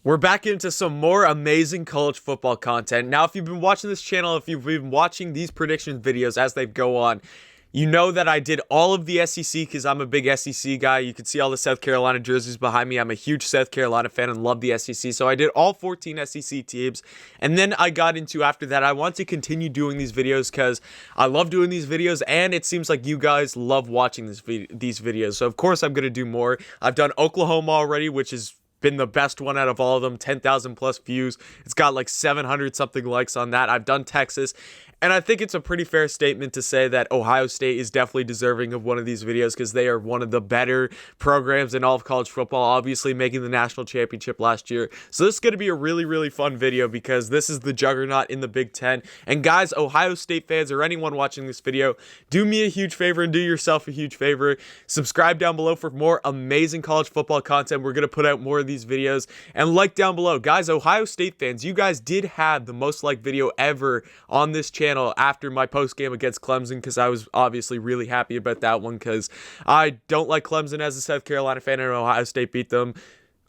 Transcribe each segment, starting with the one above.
We're back into some more amazing college football content. Now, if you've been watching this channel, if you've been watching these prediction videos as they go on, you know that I did all of the SEC because I'm a big SEC guy. You can see all the South Carolina jerseys behind me. I'm a huge South Carolina fan and love the SEC. So I did all 14 SEC teams. And then I got into, after that, I want to continue doing these videos because I love doing these videos. And it seems like you guys love watching these videos. So, of course, I'm going to do more. I've done Oklahoma already, which is been the best one out of all of them, 10,000 plus views. It's got like 700 something likes on that. I've done Texas, and I think it's a pretty fair statement to say that Ohio State is definitely deserving of one of these videos because they are one of the better programs in all of college football, obviously making the national championship last year. So this is going to be a really, really fun video because this is the juggernaut in the Big Ten. And guys, Ohio State fans or anyone watching this video, do me a huge favor and do yourself a huge favor. Subscribe down below for more amazing college football content. We're going to put out more of these videos, and like down below. Guys, Ohio State fans, you guys did have the most liked video ever on this channel after my post game against Clemson because I was obviously really happy about that one because I don't like Clemson as a South Carolina fan, and Ohio State beat them.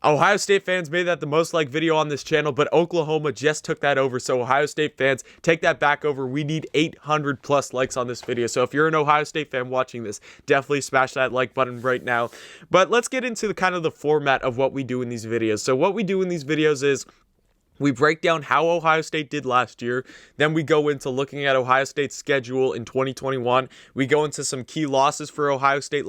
Ohio State fans made that the most liked video on this channel, but Oklahoma just took that over. So Ohio State fans, take that back over. We need 800 plus likes on this video. So if you're an Ohio State fan watching this, definitely smash that like button right now. But let's get into the kind of the format of what we do in these videos. So what we do in these videos is we break down how Ohio State did last year. Then we go into looking at Ohio State's schedule in 2021. We go into some key losses for Ohio State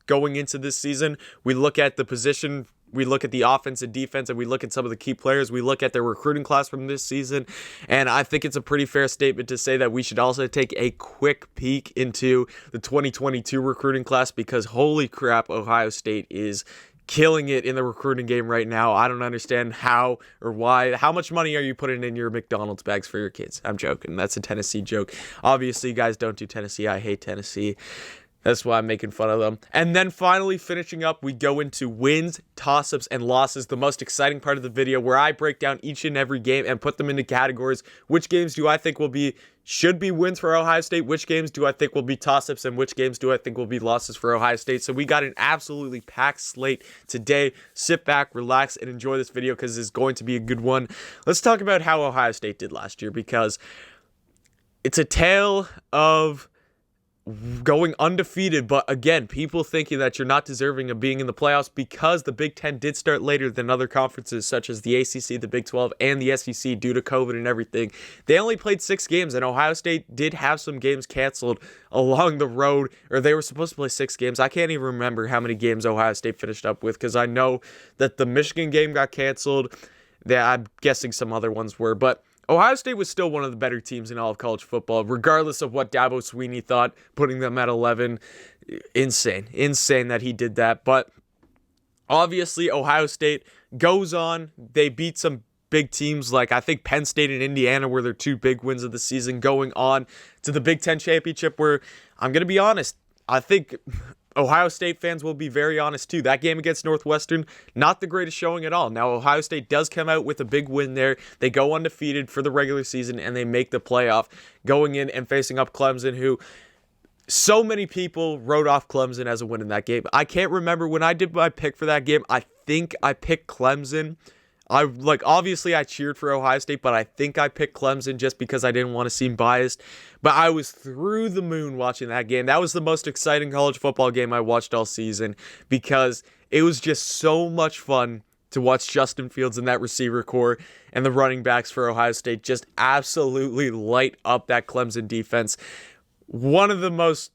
going into this season. We look at the position. We look at the offense and defense, and we look at some of the key players. We look at their recruiting class from this season, and I think it's a pretty fair statement to say that we should also take a quick peek into the 2022 recruiting class because holy crap, Ohio State is killing it in the recruiting game right now. I don't understand how or why. How much money are you putting in your McDonald's bags for your kids? I'm joking. That's a Tennessee joke. Obviously, you guys don't do Tennessee. I hate Tennessee. That's why I'm making fun of them. And then finally, finishing up, we go into wins, toss-ups, and losses, the most exciting part of the video where I break down each and every game and put them into categories. Which games do I think should be wins for Ohio State? Which games do I think will be toss-ups? And which games do I think will be losses for Ohio State? So we got an absolutely packed slate today. Sit back, relax, and enjoy this video because it's going to be a good one. Let's talk about how Ohio State did last year because it's a tale of going undefeated, but again, people thinking that you're not deserving of being in the playoffs because the Big Ten did start later than other conferences such as the ACC, the Big 12, and the SEC due to COVID and everything. They only played 6 games, and Ohio State did have some games canceled along the road, or they were supposed to play 6 games. I can't even remember how many games Ohio State finished up with because I know that the Michigan game got canceled. I'm guessing some other ones were, but Ohio State was still one of the better teams in all of college football, regardless of what Dabo Swinney thought, putting them at 11. Insane that he did that. But obviously, Ohio State goes on. They beat some big teams like I think Penn State and Indiana were their 2 big wins of the season, going on to the Big Ten championship where, I'm going to be honest, I think Ohio State fans will be very honest too. That game against Northwestern, not the greatest showing at all. Now, Ohio State does come out with a big win there. They go undefeated for the regular season, and they make the playoff, going in and facing up Clemson, who so many people wrote off Clemson as a win in that game. I can't remember when I did my pick for that game. I think I picked Clemson. Obviously I cheered for Ohio State, but I think I picked Clemson just because I didn't want to seem biased. But I was through the moon watching that game. That was the most exciting college football game I watched all season because it was just so much fun to watch Justin Fields and that receiver core and the running backs for Ohio State just absolutely light up that Clemson defense. One of the most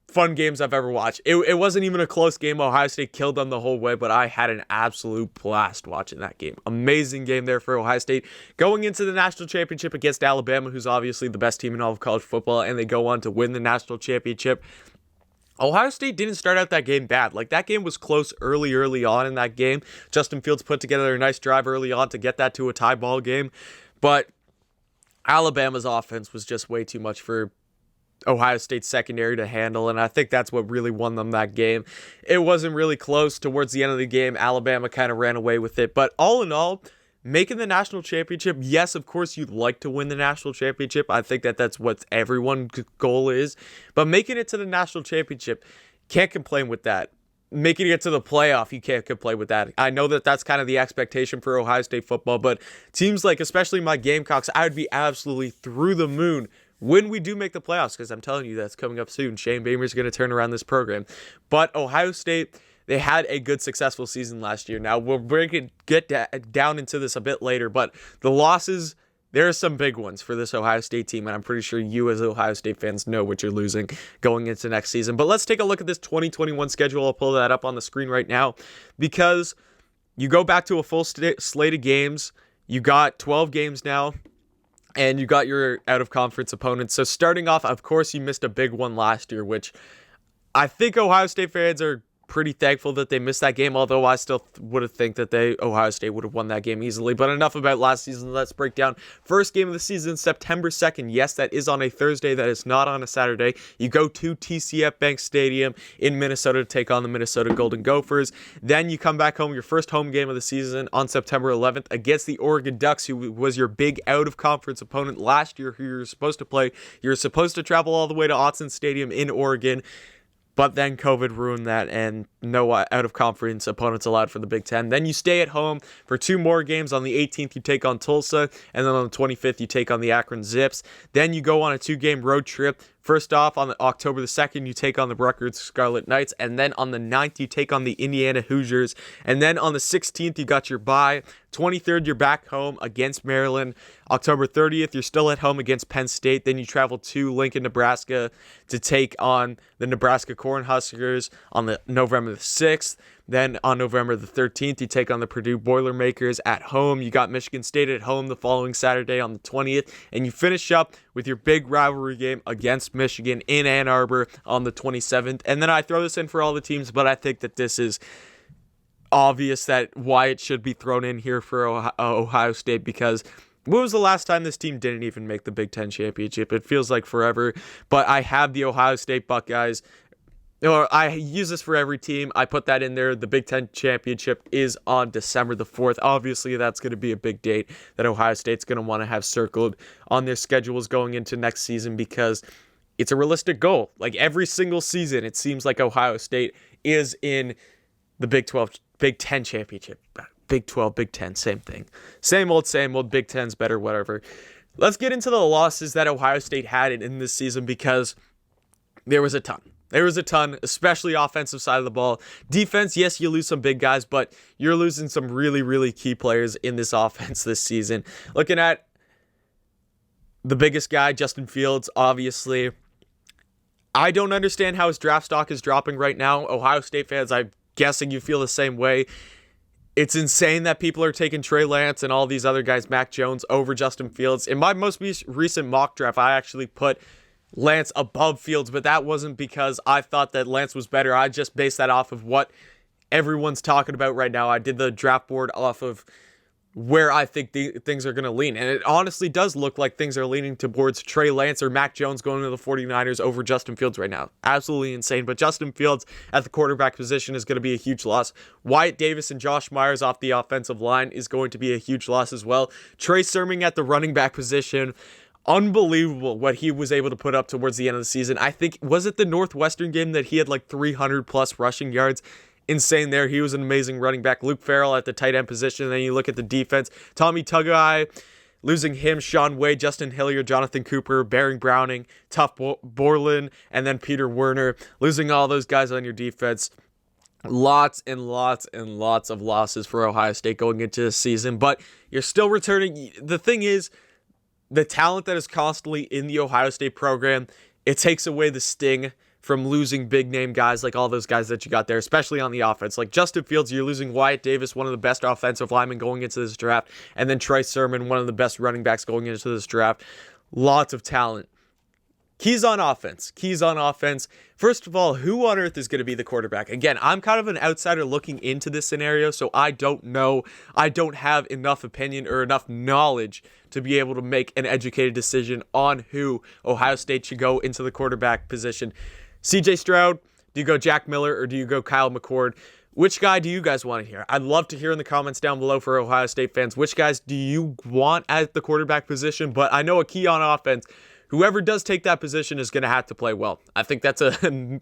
fun games I've ever watched. It wasn't even a close game. Ohio State killed them the whole way, but I had an absolute blast watching that game. Amazing game there for Ohio State. Going into the national championship against Alabama, who's obviously the best team in all of college football, and they go on to win the national championship. Ohio State didn't start out that game bad. That game was close early on in that game. Justin Fields put together a nice drive early on to get that to a tie ball game, but Alabama's offense was just way too much for Ohio State's secondary to handle, and I think that's what really won them that game. It wasn't really close. Towards the end of the game, Alabama kind of ran away with it, but all in all, making the national championship, yes, of course you'd like to win the national championship. I think that's what everyone's goal is, but making it to the national championship, can't complain with that. making it to the playoff, you can't complain with that. I know that that's kind of the expectation for Ohio State football, but teams like, especially my Gamecocks, I would be absolutely through the moon when we do make the playoffs, because I'm telling you that's coming up soon. Shane Beamer's going to turn around this program. But Ohio State, they had a good, successful season last year. Now, we'll get down into this a bit later, but the losses, there are some big ones for this Ohio State team, and I'm pretty sure you as Ohio State fans know what you're losing going into next season. But let's take a look at this 2021 schedule. I'll pull that up on the screen right now, because you go back to a full slate of games. You got 12 games now, and you got your out-of-conference opponents. So starting off, of course, you missed a big one last year, which I think Ohio State fans are pretty thankful that they missed that game, although I still would have think that Ohio State would have won that game easily. But enough about last season. Let's break down first game of the season, September 2nd. Yes, that is on a Thursday. That is not on a Saturday. You go to TCF Bank Stadium in Minnesota to take on the Minnesota Golden Gophers. Then you come back home, your first home game of the season on September 11th against the Oregon Ducks, who was your big out-of-conference opponent last year, who you were supposed to play. You were supposed to travel all the way to Autzen Stadium in Oregon, but then COVID ruined that, and no out-of-conference opponents allowed for the Big Ten. Then you stay at home for 2 more games. On the 18th, you take on Tulsa, and then on the 25th, you take on the Akron Zips. Then you go on a 2-game road trip. First off, on October the 2nd, you take on the Ruckert Scarlet Knights, and then on the 9th, you take on the Indiana Hoosiers, and then on the 16th, you got your bye. 23rd, you're back home against Maryland. October 30th, you're still at home against Penn State. Then you travel to Lincoln, Nebraska to take on the Nebraska Cornhuskers on the November the 6th. Then on November the 13th, you take on the Purdue Boilermakers at home. You got Michigan State at home the following Saturday on the 20th. And you finish up with your big rivalry game against Michigan in Ann Arbor on the 27th. And then I throw this in for all the teams, but I think that this is obvious that why it should be thrown in here for Ohio State, because when was the last time this team didn't even make the Big Ten championship? It feels like forever, but I have the Ohio State Buckeyes. Or I use this for every team. I put that in there. The Big Ten championship is on December the 4th. Obviously, that's going to be a big date that Ohio State's going to want to have circled on their schedules going into next season, because it's a realistic goal. Like every single season, it seems like Ohio State is in the Big 10 championship. Big 12, Big 10, same thing. Same old, Big 10's better, whatever. Let's get into the losses that Ohio State had in this season, because there was a ton. There was a ton, especially offensive side of the ball. Defense, yes, you lose some big guys, but you're losing some really, really key players in this offense this season. Looking at the biggest guy, Justin Fields, obviously. I don't understand how his draft stock is dropping right now. Ohio State fans, I'm guessing you feel the same way. It's insane that people are taking Trey Lance and all these other guys, Mac Jones, over Justin Fields. In my most recent mock draft, I actually put Lance above Fields, but that wasn't because I thought that Lance was better. I just based that off of what everyone's talking about right now. I did the draft board off of where I think things are going to lean, and it honestly does look like things are leaning towards Trey Lance or Mac Jones going to the 49ers over Justin Fields right now. Absolutely insane, but Justin Fields at the quarterback position is going to be a huge loss. Wyatt Davis and Josh Myers off the offensive line is going to be a huge loss as well. Trey Sermon at the running back position, unbelievable what he was able to put up towards the end of the season. I think, was it the Northwestern game that he had like 300 plus rushing yards? Insane there. He was an amazing running back. Luke Farrell at the tight end position. And then you look at the defense. Tommy Tugai, losing him, Sean Wade, Justin Hilliard, Jonathan Cooper, Baring Browning, Tuff Borland, and then Peter Werner. Losing all those guys on your defense. Lots and lots and lots of losses for Ohio State going into this season. But you're still returning. The thing is, the talent that is constantly in the Ohio State program, it takes away the sting from losing big name guys like all those guys that you got there, especially on the offense. Like Justin Fields, you're losing Wyatt Davis, one of the best offensive linemen going into this draft, and then Trey Sermon, one of the best running backs going into this draft. Lots of talent. Keys on offense. First of all, who on earth is going to be the quarterback? Again, I'm kind of an outsider looking into this scenario, so I don't know. I don't have enough opinion or enough knowledge to be able to make an educated decision on who Ohio State should go into the quarterback position. CJ Stroud, do you go Jack Miller, or do you go Kyle McCord? Which guy do you guys want to hear? I'd love to hear in the comments down below for Ohio State fans. Which guys do you want at the quarterback position? But I know a key on offense, whoever does take that position is going to have to play well. I think that's a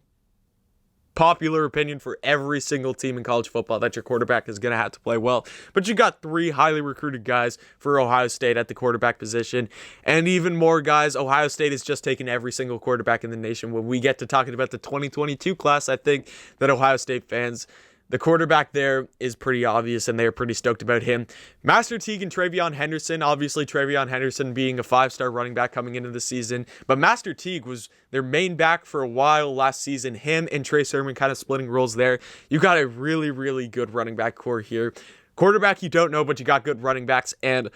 popular opinion for every single team in college football that your quarterback is going to have to play well. But you got 3 highly recruited guys for Ohio State at the quarterback position. And even more guys, Ohio State is just taking every single quarterback in the nation. When we get to talking about the 2022 class, I think that Ohio State fans, the quarterback there is pretty obvious, and they're pretty stoked about him. Master Teague and TreVeyon Henderson, obviously TreVeyon Henderson being a 5-star running back coming into the season, but Master Teague was their main back for a while last season. Him and Trey Sermon kind of splitting roles there. You got a really, really good running back core here. Quarterback, you don't know, but you got good running backs, and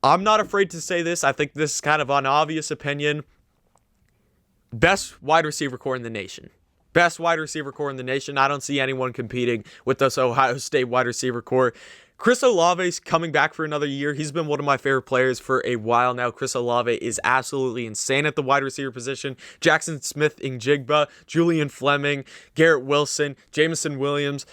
I'm not afraid to say this. I think this is kind of an obvious opinion. Best wide receiver core in the nation. Best wide receiver core in the nation. I don't see anyone competing with this Ohio State wide receiver core. Chris Olave's coming back for another year. He's been one of my favorite players for a while now. Chris Olave is absolutely insane at the wide receiver position. Jackson Smith-Njigba, Julian Fleming, Garrett Wilson, Jameson Williams.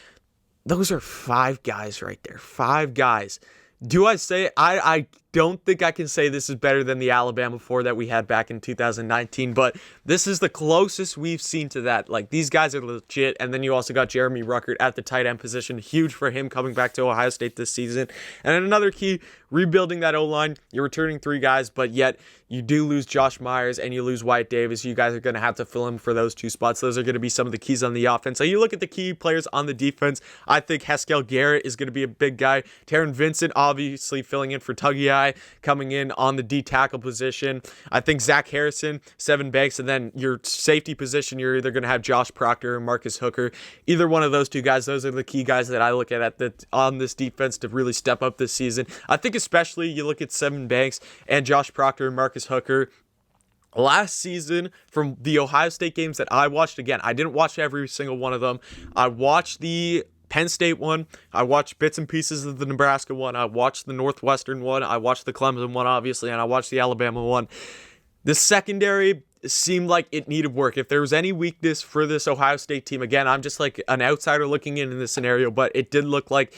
Those are 5 guys right there. 5 guys. Do I say I don't think I can say this is better than the Alabama 4 that we had back in 2019, but this is the closest we've seen to that. Like, these guys are legit, and then you also got Jeremy Ruckert at the tight end position. Huge for him coming back to Ohio State this season. And then another key, rebuilding that O-line. You're returning 3 guys, but yet you do lose Josh Myers and you lose Wyatt Davis. You guys are going to have to fill in for those 2 spots. Those are going to be some of the keys on the offense. So you look at the key players on the defense. I think Haskell Garrett is going to be a big guy. Taron Vincent, obviously filling in for Tuggy coming in on the D tackle position. I think Zach Harrison, Sevyn Banks, and then your safety position, you're either going to have Josh Proctor or Marcus Hooker. Either one of those 2 guys, those are the key guys that I look at on this defense to really step up this season. I think especially you look at Sevyn Banks and Josh Proctor and Marcus Hooker. Last season, from the Ohio State games that I watched, again, I didn't watch every single one of them. I watched the Penn State one. I watched bits and pieces of the Nebraska one. I watched the Northwestern one. I watched the Clemson one, obviously, and I watched the Alabama one. The secondary seemed like it needed work. If there was any weakness for this Ohio State team, again, I'm just like an outsider looking in this scenario, but it did look like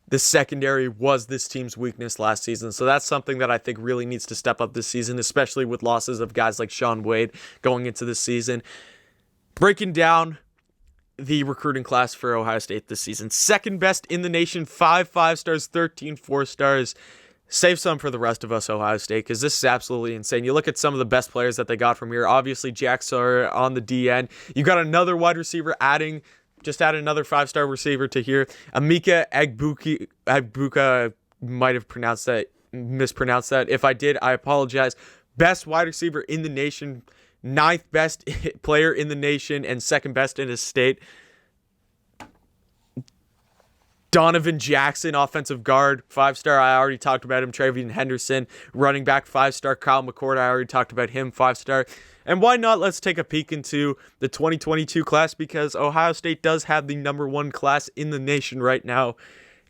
the secondary was this team's weakness last season. So that's something that I think really needs to step up this season, especially with losses of guys like Shaun Wade going into this season. Breaking down the recruiting class for Ohio State this season. Second best in the nation, 5 5-stars, 13 4-stars. Save some for the rest of us, Ohio State, because this is absolutely insane. You look at some of the best players that they got from here. Obviously, Jack Sawyer on the DN. You got another wide receiver just add another 5-star receiver to here. Emeka Egbuka might have mispronounced that. If I did, I apologize. Best wide receiver in the nation, 9th best player in the nation, and 2nd best in his state. Donovan Jackson, offensive guard, 5-star. I already talked about him. TreVeyon Henderson, running back, 5-star. Kyle McCord, I already talked about him, 5-star. And why not? Let's take a peek into the 2022 class, because Ohio State does have the number 1 class in the nation right now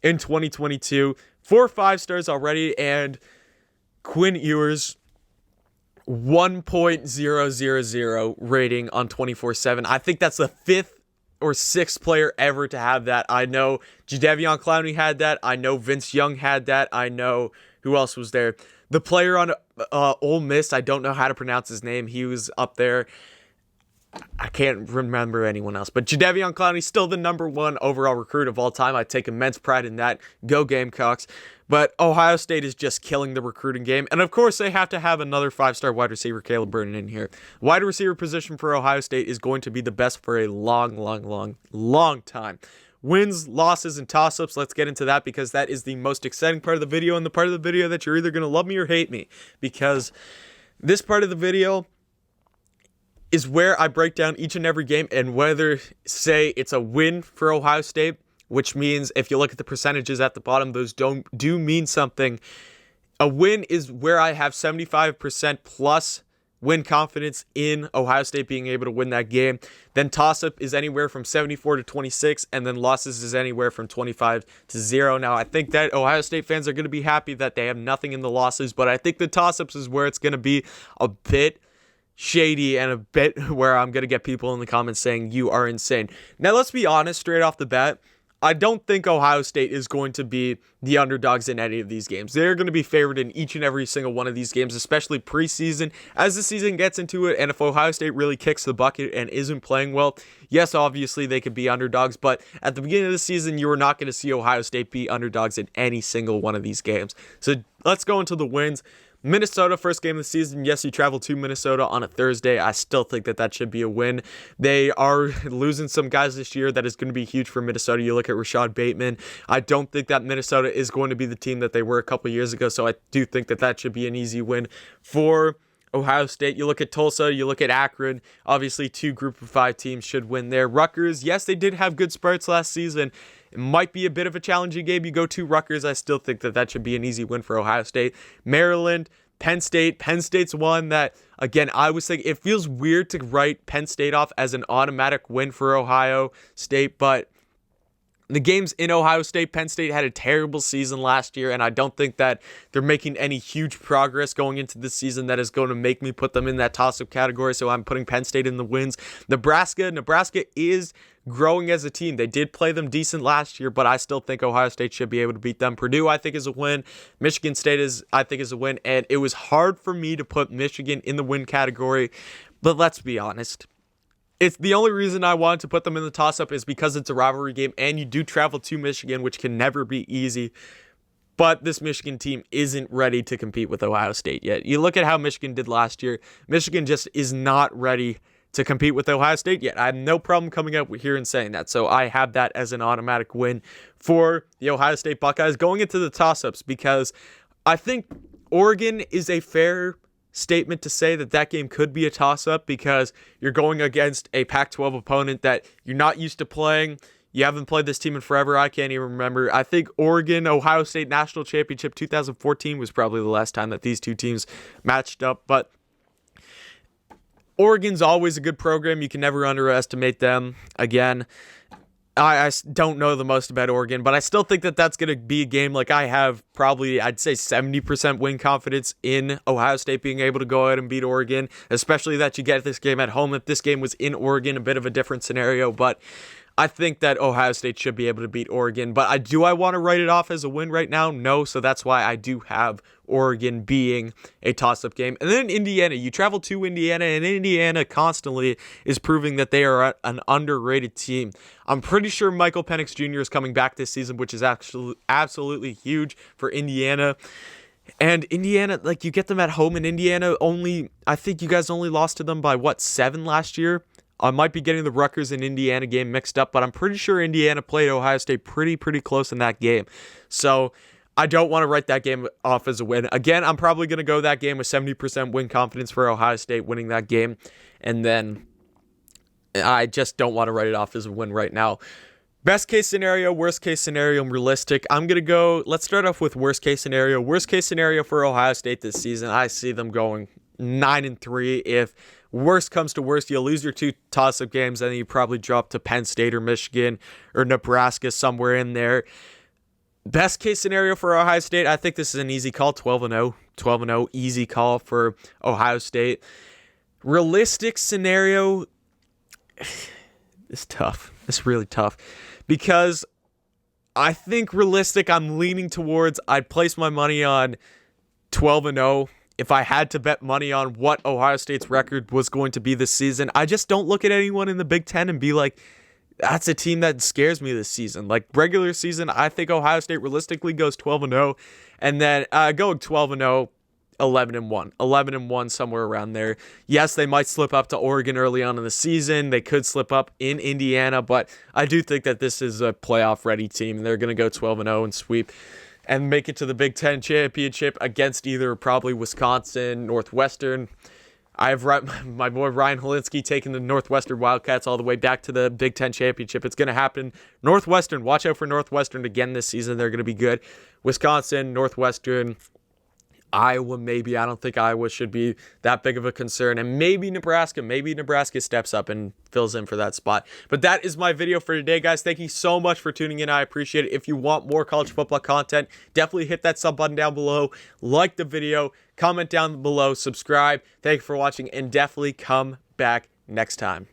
in 2022. 4 5-stars already, and Quinn Ewers, 1.000 rating on 24/7. I think that's the 5th or 6th player ever to have that. I know Jadeveon Clowney had that. I know Vince Young had that. I know who else was there. The player on Ole Miss, I don't know how to pronounce his name. He was up there. I can't remember anyone else. But Jadeveon Clowney, still the number 1 overall recruit of all time. I take immense pride in that. Go Gamecocks. But Ohio State is just killing the recruiting game. And of course, they have to have another 5-star wide receiver, Caleb Burton, in here. Wide receiver position for Ohio State is going to be the best for a long time. Wins, losses, and toss-ups. Let's get into that, because that is the most exciting part of the video, and the part of the video that you're either going to love me or hate me. Because this part of the video is where I break down each and every game, and whether, say, it's a win for Ohio State, which means if you look at the percentages at the bottom, those do mean something. A win is where I have 75% plus win confidence in Ohio State being able to win that game. Then toss-up is anywhere from 74 to 26, and then losses is anywhere from 25 to 0. Now, I think that Ohio State fans are going to be happy that they have nothing in the losses, but I think the toss-ups is where it's going to be a bit shady and a bit where I'm going to get people in the comments saying you are insane. Now, let's be honest straight off the bat. I don't think Ohio State is going to be the underdogs in any of these games. They're going to be favored in each and every single one of these games, especially preseason. As the season gets into it, and if Ohio State really kicks the bucket and isn't playing well, yes, obviously they could be underdogs, but at the beginning of the season, you are not going to see Ohio State be underdogs in any single one of these games. So let's go into the wins. Minnesota, first game of the season. Yes, you travel to Minnesota on a Thursday. I still think that should be a win. They are losing some guys this year. That is going to be huge for Minnesota. You look at Rashad Bateman. I don't think that Minnesota is going to be the team that they were a couple years ago, so I do think that should be an easy win for Ohio State. You look at Tulsa, you look at Akron. Obviously, 2 Group of 5 teams should win there. Rutgers, yes, they did have good spurts last season. It might be a bit of a challenging game. You go to Rutgers, I still think that should be an easy win for Ohio State. Maryland, Penn State. Penn State's one that, again, I was thinking it feels weird to write Penn State off as an automatic win for Ohio State, but the games in Ohio State, Penn State had a terrible season last year, and I don't think that they're making any huge progress going into this season that is going to make me put them in that toss-up category, so I'm putting Penn State in the wins. Nebraska is growing as a team. They did play them decent last year, but I still think Ohio State should be able to beat them. Purdue, I think, is a win. Michigan State is a win, and it was hard for me to put Michigan in the win category, but let's be honest. It's the only reason I wanted to put them in the toss-up is because it's a rivalry game, and you do travel to Michigan, which can never be easy. But this Michigan team isn't ready to compete with Ohio State yet. You look at how Michigan did last year. Michigan just is not ready to compete with Ohio State yet. I have no problem coming up here and saying that. So I have that as an automatic win for the Ohio State Buckeyes going into the toss-ups, because I think Oregon is a fair statement to say that game could be a toss-up, because you're going against a Pac-12 opponent that you're not used to playing. You haven't played this team in forever. I can't even remember. I think Oregon, Ohio State National Championship 2014 was probably the last time that these two teams matched up, but Oregon's always a good program. You can never underestimate them. Again, I don't know the most about Oregon, but I still think that's going to be a game. Like, I have probably, I'd say 70% win confidence in Ohio State being able to go out and beat Oregon, especially that you get this game at home. If this game was in Oregon, a bit of a different scenario, but I think that Ohio State should be able to beat Oregon. But I want to write it off as a win right now? No, so that's why I do have Oregon being a toss-up game. And then Indiana. You travel to Indiana, and Indiana constantly is proving that they are an underrated team. I'm pretty sure Michael Penix Jr. is coming back this season, which is actually absolutely huge for Indiana. And Indiana, like, you get them at home in Indiana. I think you guys only lost to them by, 7 last year? I might be getting the Rutgers and Indiana game mixed up, but I'm pretty sure Indiana played Ohio State pretty close in that game. So I don't want to write that game off as a win. Again, I'm probably going to go that game with 70% win confidence for Ohio State winning that game. And then I just don't want to write it off as a win right now. Best case scenario, worst case scenario, realistic. I'm going to go, let's start off with worst case scenario. Worst case scenario for Ohio State this season, I see them going 9-3. If worst comes to worst, you'll lose your 2 toss-up games, and then you probably drop to Penn State or Michigan or Nebraska, somewhere in there. Best case scenario for Ohio State, I think this is an easy call, 12-0. 12-0, easy call for Ohio State. Realistic scenario, it's tough. It's really tough, because I think realistic, I'm leaning towards, I'd place my money on 12-0. If I had to bet money on what Ohio State's record was going to be this season, I just don't look at anyone in the Big Ten and be like, that's a team that scares me this season. Like, regular season, I think Ohio State realistically goes 12-0, and then going 12-0, 11-1. 11-1, somewhere around there. Yes, they might slip up to Oregon early on in the season. They could slip up in Indiana, but I do think that this is a playoff-ready team, and they're going to go 12-0 and sweep and make it to the Big Ten championship against either probably Wisconsin, Northwestern. I have my boy Ryan Helinski taking the Northwestern Wildcats all the way back to the Big Ten championship. It's going to happen. Northwestern, watch out for Northwestern again this season. They're going to be good. Wisconsin, Northwestern, Iowa, maybe. I don't think Iowa should be that big of a concern. And maybe Nebraska. Maybe Nebraska steps up and fills in for that spot. But that is my video for today, guys. Thank you so much for tuning in. I appreciate it. If you want more college football content, definitely hit that sub button down below. Like the video. Comment down below. Subscribe. Thank you for watching. And definitely come back next time.